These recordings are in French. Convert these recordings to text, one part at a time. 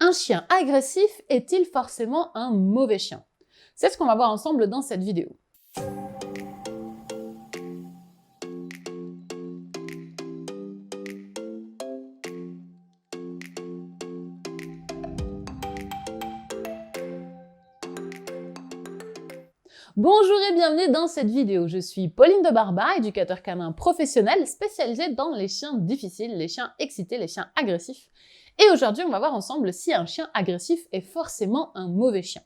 Un chien agressif est-il forcément un mauvais chien? C'est ce qu'on va voir ensemble dans cette vidéo. Bonjour et bienvenue dans cette vidéo. Je suis Pauline de Barba, éducateur canin professionnel spécialisé dans les chiens difficiles, les chiens excités, les chiens agressifs. Et aujourd'hui, on va voir ensemble si un chien agressif est forcément un mauvais chien.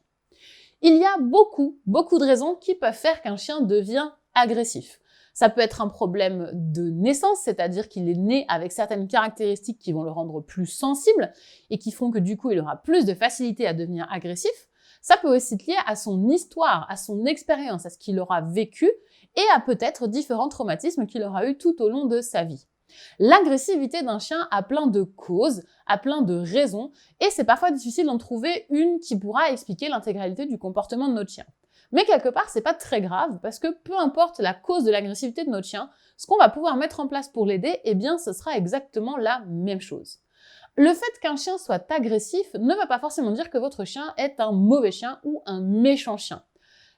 Il y a beaucoup de raisons qui peuvent faire qu'un chien devient agressif. Ça peut être un problème de naissance, c'est-à-dire qu'il est né avec certaines caractéristiques qui vont le rendre plus sensible et qui font que du coup, il aura plus de facilité à devenir agressif. Ça peut aussi être lié à son histoire, à son expérience, à ce qu'il aura vécu et à peut-être différents traumatismes qu'il aura eu tout au long de sa vie. L'agressivité d'un chien a plein de causes, a plein de raisons, et c'est parfois difficile d'en trouver une qui pourra expliquer l'intégralité du comportement de notre chien. Mais quelque part, c'est pas très grave, parce que peu importe la cause de l'agressivité de notre chien, ce qu'on va pouvoir mettre en place pour l'aider, eh bien, ce sera exactement la même chose. Le fait qu'un chien soit agressif ne va pas forcément dire que votre chien est un mauvais chien ou un méchant chien.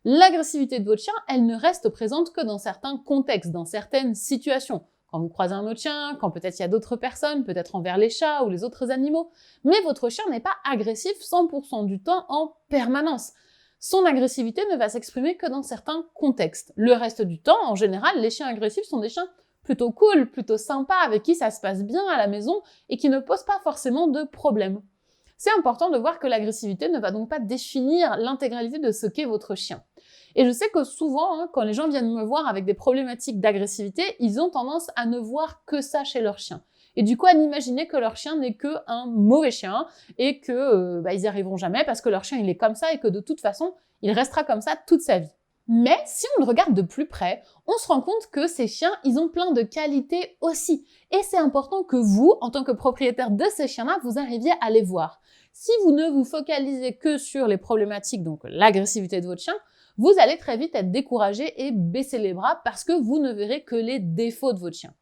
L'agressivité de votre chien, elle ne reste présente que dans certains contextes, dans certaines situations. Quand vous croisez un autre chien, quand peut-être il y a d'autres personnes, peut-être envers les chats ou les autres animaux. Mais votre chien n'est pas agressif 100% du temps en permanence. Son agressivité ne va s'exprimer que dans certains contextes. Le reste du temps, en général, les chiens agressifs sont des chiens plutôt cool, plutôt sympas, avec qui ça se passe bien à la maison et qui ne posent pas forcément de problème. C'est important de voir que l'agressivité ne va donc pas définir l'intégralité de ce qu'est votre chien. Et je sais que souvent, quand les gens viennent me voir avec des problématiques d'agressivité, ils ont tendance à ne voir que ça chez leur chien. Et du coup, à n'imaginer que leur chien n'est qu'un mauvais chien et que ils n'y arriveront jamais parce que leur chien il est comme ça et que de toute façon, il restera comme ça toute sa vie. Mais si on le regarde de plus près, on se rend compte que ces chiens, ils ont plein de qualités aussi. Et c'est important que vous, en tant que propriétaire de ces chiens-là, vous arriviez à les voir. Si vous ne vous focalisez que sur les problématiques, donc l'agressivité de votre chien, vous allez très vite être découragé et baisser les bras parce que vous ne verrez que les défauts de votre chien.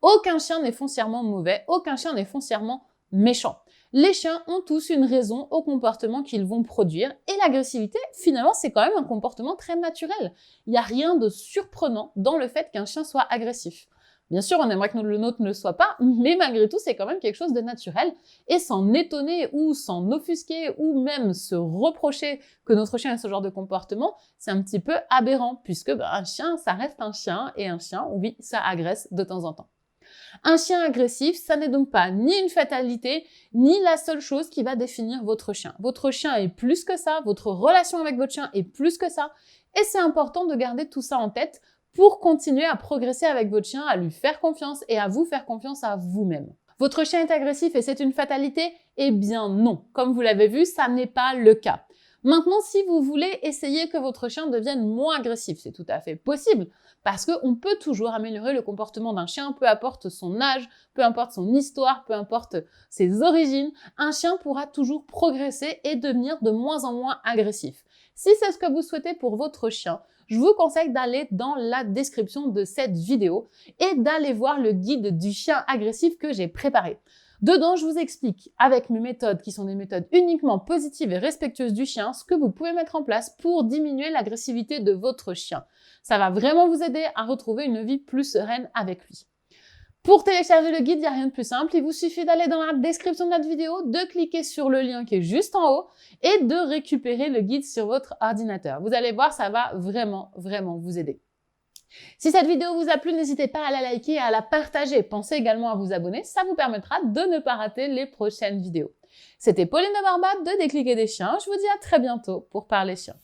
Aucun chien n'est foncièrement mauvais, aucun chien n'est foncièrement méchant. Les chiens ont tous une raison au comportement qu'ils vont produire et l'agressivité, finalement, c'est quand même un comportement très naturel. Il n'y a rien de surprenant dans le fait qu'un chien soit agressif. Bien sûr, on aimerait que le nôtre ne le soit pas, mais malgré tout, c'est quand même quelque chose de naturel. Et s'en étonner ou s'en offusquer ou même se reprocher que notre chien ait ce genre de comportement, c'est un petit peu aberrant puisque un chien, ça reste un chien et un chien, oui, ça agresse de temps en temps. Un chien agressif, ça n'est donc pas ni une fatalité, ni la seule chose qui va définir votre chien. Votre chien est plus que ça, votre relation avec votre chien est plus que ça, et c'est important de garder tout ça en tête pour continuer à progresser avec votre chien, à lui faire confiance et à vous faire confiance à vous-même. Votre chien est agressif et c'est une fatalité? Eh bien non. Comme vous l'avez vu, ça n'est pas le cas. Maintenant, si vous voulez essayer que votre chien devienne moins agressif, c'est tout à fait possible, parce qu'on peut toujours améliorer le comportement d'un chien, peu importe son âge, peu importe son histoire, peu importe ses origines, un chien pourra toujours progresser et devenir de moins en moins agressif. Si c'est ce que vous souhaitez pour votre chien, je vous conseille d'aller dans la description de cette vidéo et d'aller voir le guide du chien agressif que j'ai préparé. Dedans, je vous explique avec mes méthodes qui sont des méthodes uniquement positives et respectueuses du chien, ce que vous pouvez mettre en place pour diminuer l'agressivité de votre chien. Ça va vraiment vous aider à retrouver une vie plus sereine avec lui. Pour télécharger le guide, il n'y a rien de plus simple. Il vous suffit d'aller dans la description de notre vidéo, de cliquer sur le lien qui est juste en haut et de récupérer le guide sur votre ordinateur. Vous allez voir, ça va vraiment vous aider. Si cette vidéo vous a plu, n'hésitez pas à la liker et à la partager. Pensez également à vous abonner, ça vous permettra de ne pas rater les prochaines vidéos. C'était Pauline de Barba de Déclic et des chiens. Je vous dis à très bientôt pour parler chiens.